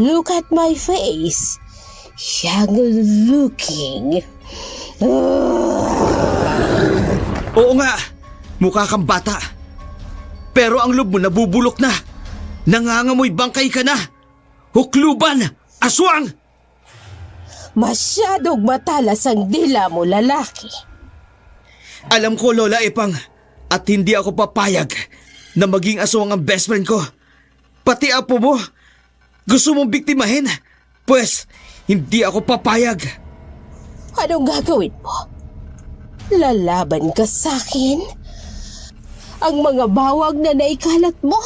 Look at my face. Young looking. Oo nga, mukha kang bata. Pero ang loob mo nabubulok na. Nangangamoy bangkay ka na. Hukluban! Aswang! Masyadong matalas ang dila mo, lalaki. Alam ko, Lola Epang, at hindi ako papayag na maging aswang ang best friend ko. Pati apo mo, gusto mong biktimahin? Pwes, hindi ako papayag. Anong gagawin mo? Lalaban ka sa akin? Ang mga bawag na naikalat mo?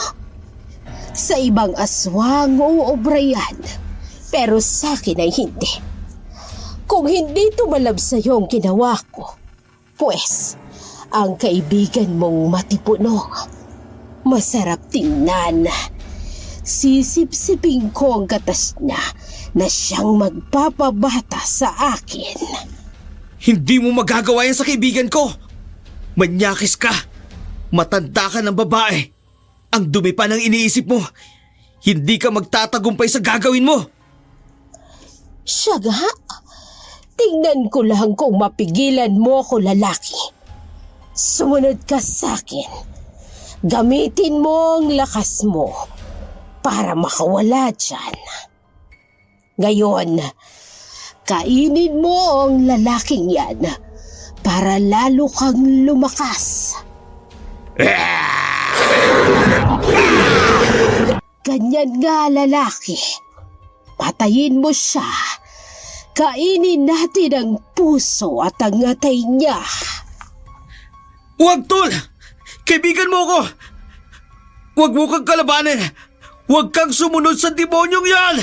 Sa ibang aswang o obrayan, pero sa akin ay hindi. Kung hindi tumalab sa iyo ang ginawa ko, pues, ang kaibigan mong matipunong, masarap tingnan. Sisip-sipin ko ang katas niya na siyang magpapabata sa akin. Hindi mo magagawa yan sa kaibigan ko. Manyakis ka. Matanda ka ng babae. Ang dumi pa ng iniisip mo. Hindi ka magtatagumpay sa gagawin mo. Siya nga. Tingnan ko lang kung mapigilan mo ako, lalaki. Sumunod ka sa akin. Gamitin mo ang lakas mo para makawala dyan. Ngayon, kainin mo ang lalaking yan para lalo kang lumakas. Ganyan nga, lalaki. Patayin mo siya. Kainin natin ang puso at ang atay niya. Huwag, Tol! Kaibigan mo ko! Huwag mo kang kalabanin! Huwag kang sumunod sa demonyong yan!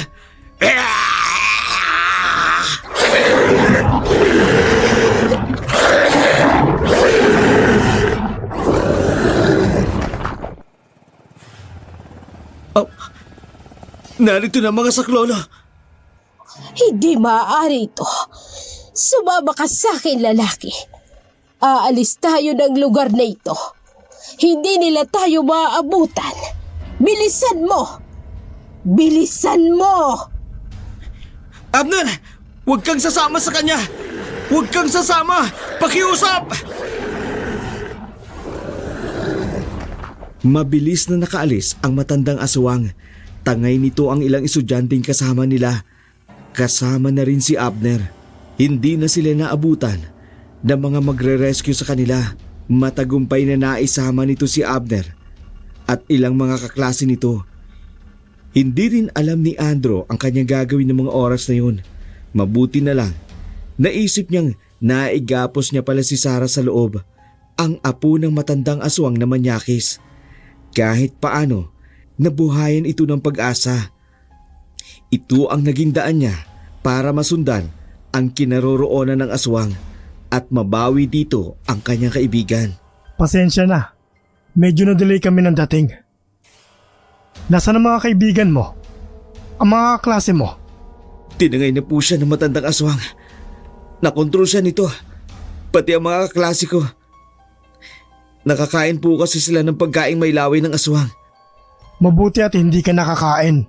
Narito na mga saklolo. Hindi maaari ito. Sumama ka sa akin, lalaki. Aalis tayo ng lugar na ito. Hindi nila tayo maaabutan. Bilisan mo! Bilisan mo! Abner! Huwag kang sasama sa kanya! Huwag kang sasama! Pakiusap! Mabilis na nakaalis ang matandang aswang. Tangay nito ang ilang estudyanteng kasama nila. Kasama na rin si Abner. Hindi na sila naabutan ng mga magre-rescue sa kanila. Matagumpay na naisama nito si Abner at ilang mga kaklase nito. Hindi rin alam ni Andrew ang kanyang gagawin ng mga oras na yun. Mabuti na lang, naisip niyang naigapos niya pala si Sarah sa loob, ang apo ng matandang aswang na manyakis. Kahit paano, nabuhayan ito ng pag-asa. Ito ang naging daan niya para masundan ang kinaroroonan ng aswang at mabawi dito ang kanyang kaibigan. Pasensya na. Medyo na-delay kami ng dating. Nasaan ang mga kaibigan mo? Ang mga klase mo? Tinangay na po siya ng matandang aswang. Nakontrol siya nito. Pati ang mga kaklase ko. Nakakain po kasi sila ng pagkaing may laway ng aswang. Mabuti at hindi ka nakakain.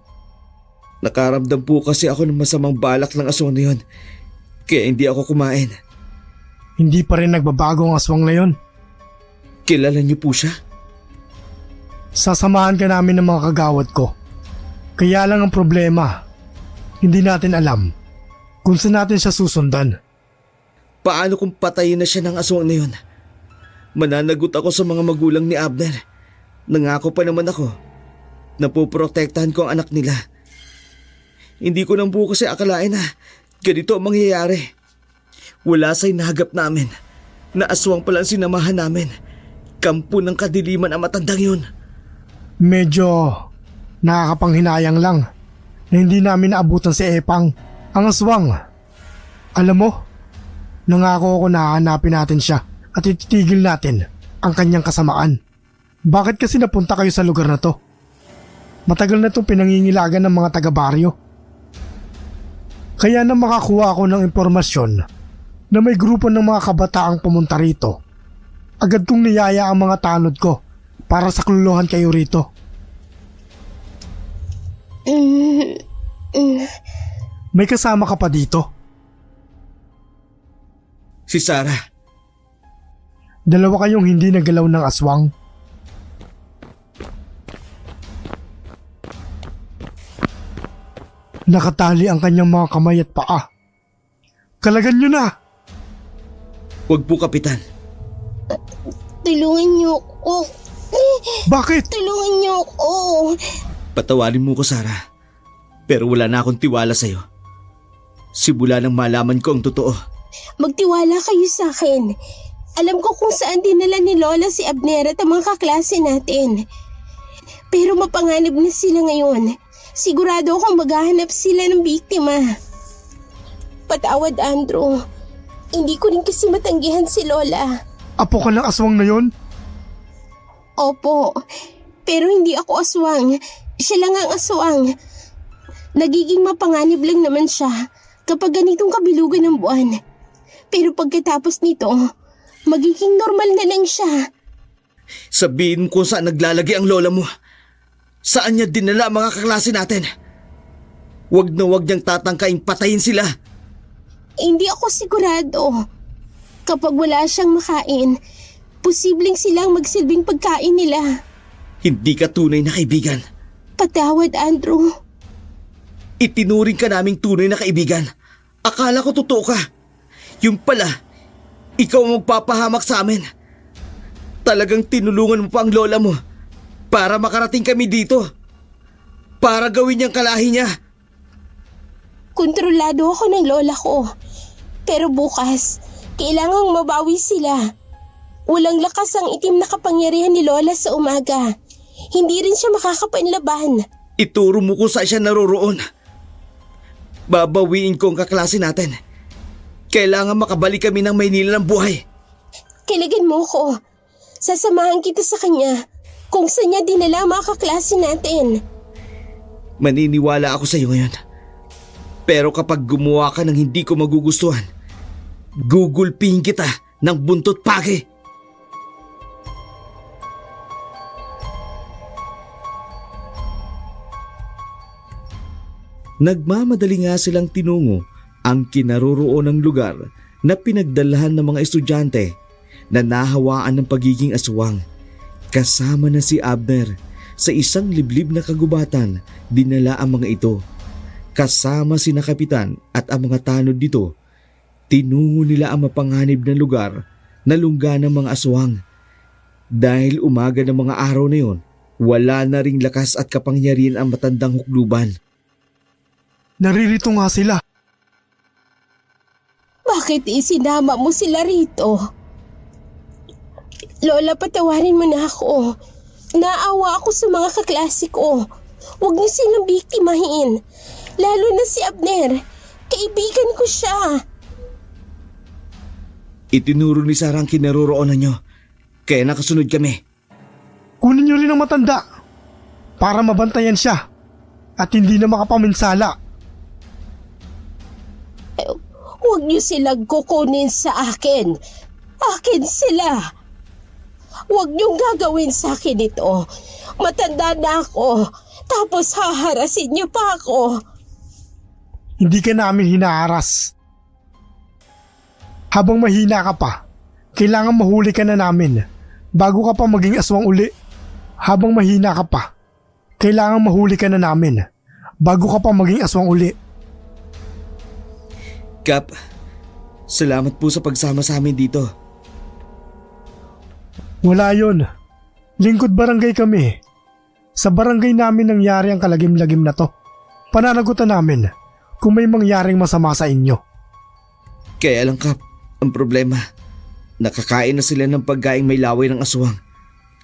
Nakaramdam po kasi ako ng masamang balak ng aswang na yun. Kaya hindi ako kumain. Hindi pa rin nagbabago ang aswang na yon. Kilala niyo po siya? Sasamahan ka namin ng mga kagawad ko. Kaya lang ang problema, hindi natin alam kung saan natin siya susundan. Paano kung patayin na siya ng aswang na yun? Mananagot ako sa mga magulang ni Abner. Nangako pa naman ako na poprotektahan ko ang anak nila. Hindi ko nang po kasi akalain na ganito ang mangyayari. Wala sa'y nahagap namin na aswang palang sinamahan namin. Kampo ng kadiliman ang matandang yun. Medyo Nakakapanghinayang lang na hindi namin naabutan si Epang, ang aswang. Alam mo, nangako ako na hahanapin natin siya at ititigil natin ang kanyang kasamaan. Bakit kasi napunta kayo sa lugar na to? Matagal na itong pinangingilagan ng mga taga-baryo. Kaya na makakuha ako ng impormasyon na may grupo ng mga kabataang pumunta rito, agad kong niyaya ang mga tanod ko para saklolohan kayo rito. May kasama ka pa dito? Si Sarah. Dalawa kayong hindi nagalaw ng aswang. Nakatali ang kanyang mga kamay at paa. Kalagan nyo na! Huwag po, Kapitan. Tulungan niyo ako. Bakit? Tulungan niyo ako. Patawarin mo ko, Sarah. Pero wala na akong tiwala sa'yo. Simula nang malaman ko ang totoo. Magtiwala kayo sa akin. Alam ko kung saan dinala ni Lola si Abner at ang mga kaklase natin. Pero mapanganib na sila ngayon. Sigurado akong maghahanap sila ng biktima. Patawad, Andrew. Hindi ko rin kasi matanggihan si Lola. Apo ka ng aswang na yon? Opo. Pero hindi ako aswang. Siya lang ang aswang. Nagiging mapanganib lang naman siya kapag ganitong kabilugan ng buwan. Pero pagkatapos nito, magiging normal na lang siya. Sabihin ko saan naglalagay ang lola mo. Saan niya dinala ang mga kaklase natin? Huwag na huwag niyang tatangkaing patayin sila. Hindi ako sigurado. Kapag wala siyang makain, posibleng silang magsilbing pagkain nila. Hindi ka tunay na kaibigan. Patawad, Andrew. Itinuring ka naming tunay na kaibigan. Akala ko totoo ka. Yung pala, ikaw ang magpapahamak sa amin. Talagang tinulungan mo pa ang lola mo para makarating kami dito. Para gawin niyang kalahi niya. Kontrolado ako ng lola ko. Pero bukas, kailangang mabawi sila. Walang lakas ang itim na kapangyarihan ni Lola sa umaga. Hindi rin siya makakapanlaban. Ituro mo kung saan siya naroroon. Babawiin ko ang kaklase natin. Kailangan makabalik kami ng Maynila ng buhay. Kailagan mo ko. Sasamahan kita sa kanya kung saan niya dinala ang mga kaklase natin. Maniniwala ako sa iyo ngayon. Pero kapag gumawa ka ng hindi ko magugustuhan, gugulpihin kita ng buntot pagi. Nagmamadali nga silang tinungo ang kinaroroon ng lugar na pinagdalahan ng mga estudyante na nahawaan ng pagiging aswang. Kasama na si Abner. Sa isang liblib na kagubatan, dinala ang mga ito. Kasama sina Kapitan at ang mga tanod dito, tinungo nila ang mapanganib na lugar na lungga ng mga aswang. Dahil umaga ng mga araw na yon, wala na ring lakas at kapangyarihan ang matandang hukluban. Naririto nga sila. Bakit isinama mo sila rito? Lola, patawarin mo na ako. Naawa ako sa mga kaklase ko. Huwag niyo silang biktimahin. Lalo na si Abner. Kaibigan ko siya. Itinuro ni Sarah ang kinaroroonan nyo. Kaya nakasunod kami. Kunin niyo rin ang matanda para mabantayan siya at hindi na makapaminsala. Huwag niyo silang kukunin sa akin. Akin sila. Huwag niyong gagawin sa akin ito. Matanda na ako. Tapos haharasin niyo pa ako. Hindi ka namin hinaharas. Habang mahina ka pa, kailangan mahuli ka na namin bago ka pa maging aswang uli. Habang mahina ka pa, kailangan mahuli ka na namin bago ka pa maging aswang uli. Kap, salamat po sa pagsama sa amin dito. Wala yun. Lingkod barangay kami. Sa barangay namin nangyari ang kalagim-lagim na to. Pananagutan namin kung may mangyaring masama sa inyo. Kaya lang, Kap, ang problema, nakakain na sila ng pagkaing may laway ng aswang.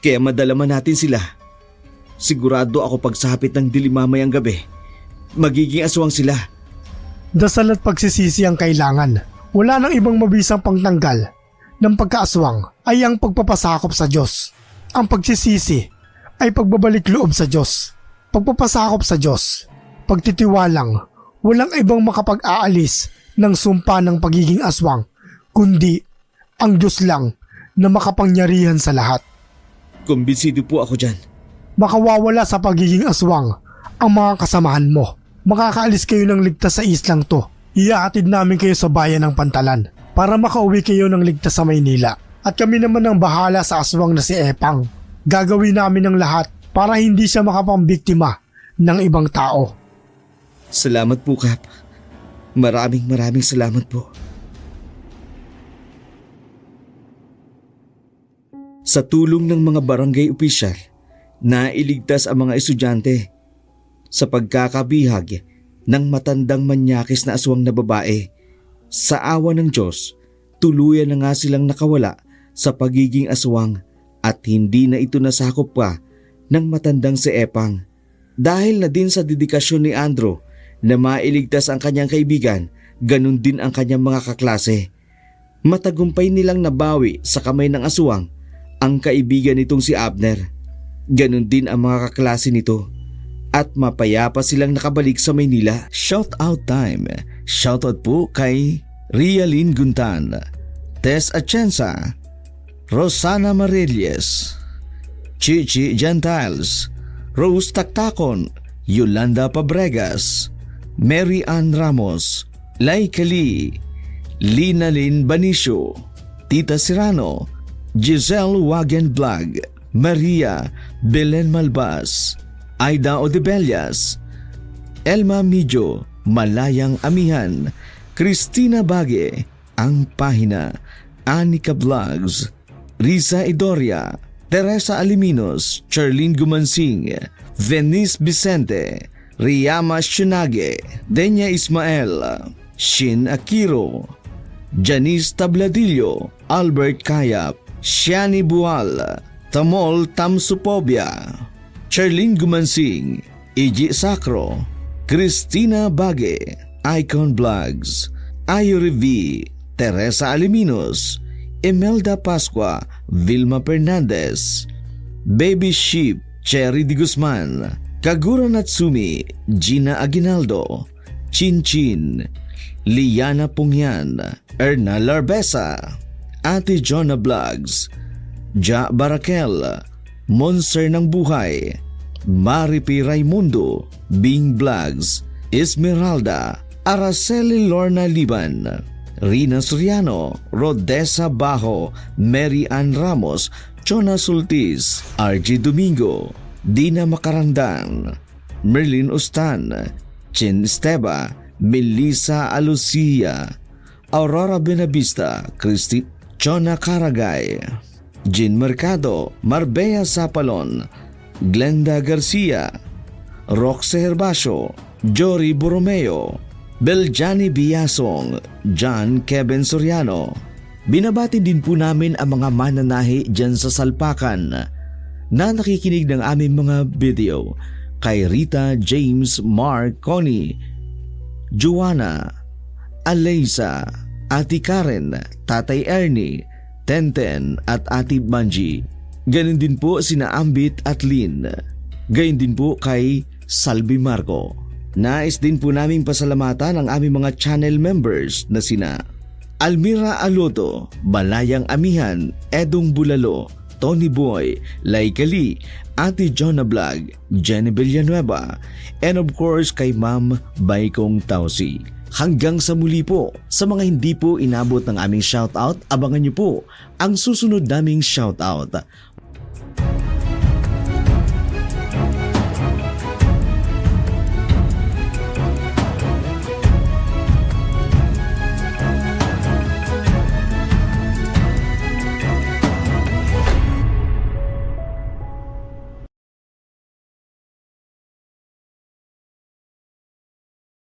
Kaya madalaman natin sila. Sigurado ako pagsapit ng dilim mamayang gabi, magiging aswang sila. Dasal at pagsisisi ang kailangan. Wala nang ibang mabisang pangtanggal ng pagkaaswang ay ang pagpapasakop sa Diyos. Ang pagsisisi ay pagbabalik loob sa Diyos. Pagpapasakop sa Diyos, pagtitiwalang walang ibang makapag-aalis ng sumpa ng pagiging aswang, kundi ang Diyos lang na makapangyarihan sa lahat. Kumbinsido po ako dyan. Makawawala sa pagiging aswang ang mga kasamahan mo. Makakaalis kayo ng ligtas sa islang to. Ihahatid namin kayo sa bayan ng Pantalan para makauwi kayo ng ligtas sa Maynila. At kami naman ang bahala sa aswang na si Epang. Gagawin namin ang lahat para hindi siya makapambiktima ng ibang tao. Salamat po, Kap. Maraming salamat po. Sa tulong ng mga barangay opisyal, nailigtas ang mga estudyante sa pagkakabihag ng matandang manyakis na aswang na babae. Sa awa ng Diyos, tuluyan na nga silang nakawala sa pagiging aswang at hindi na ito nasakop pa ng matandang si Epang. Dahil na din sa dedikasyon ni Andrew na mailigtas ang kanyang kaibigan, ganun din ang kanyang mga kaklase. Matagumpay nilang nabawi sa kamay ng aswang ang kaibigan nitong si Abner. Ganun din ang mga kaklase nito. At mapayapa silang nakabalik sa Maynila. Shout out time. Shout out po kay Rialyn Guntan, Tess Atienza, Rosana Marilles, Chichi Gentiles, Rose Taktakon, Yolanda Pabregas, Mary Ann Ramos, Lai Kali, Lina Lynn Banicio, Tita Serrano, Giselle Wagenblag, Maria Belen Malbas, Aida Odebellas, Elma Midjo, Malayang Amihan, Christina Bage, Ang Pahina, Anika Vlogs, Risa Idoria, Teresa Aliminos, Charlene Gumansing, Venice Vicente, Riyama Shunage, Denya Ismael, Shin Akiro, Janice Tabladillo, Albert Kayap, Shiani Bual, Tamol Tamsupobia, Charlene Gumansing, Iji Sacro, Christina Bage, Icon Vlogs, Ayuri V, Teresa Aliminos, Imelda Pascua, Vilma Fernandez, Baby Sheep, Cherry Di Guzman, Kagura Natsumi, Gina Aguinaldo, Chin Chin, Liana Pungyan, Erna Larbesa, Ate Jonah Vlogs, Ja Barakel, Monster ng Buhay, Maripi Raimundo, Bing Vlogs, Esmeralda, Araceli Lorna Liban, Rina Soriano, Rodessa Bajo, Mary Ann Ramos, Chona Sultis, RG Domingo, Dina Makarandan, Merlin Ustan, Chin Esteba, Melissa Alucia, Aurora Benavista, Christy Chona Caragay, Jean Mercado, Marbella Sapalon, Glenda Garcia, Roxe Herbacio, Jory Borromeo, Beljani Biasong, John Kevin Soriano. Binabati din po namin ang mga mananahi dyan sa Salpakan na nakikinig ng aming mga video kay Rita, James, Mark, Connie, Joanna, Alaysa, Ate Karen, Tatay Ernie, Tenten at Ate Banji. Ganon din po sina Ambit at Lynn. Gayon din po kay Salvi Marco. Nais din po naming pasalamatan ang aming mga channel members na sina Almira Aloto, Balayang Amihan, Edong Bulalo, Tony Boy, Laikali, Ate Jonah Vlog, Jenny Villanueva, and of course kay Ma'am Baikong Tausi. Hanggang sa muli po, sa mga hindi po inabot ng aming shoutout, abangan niyo po ang susunod naming shoutout.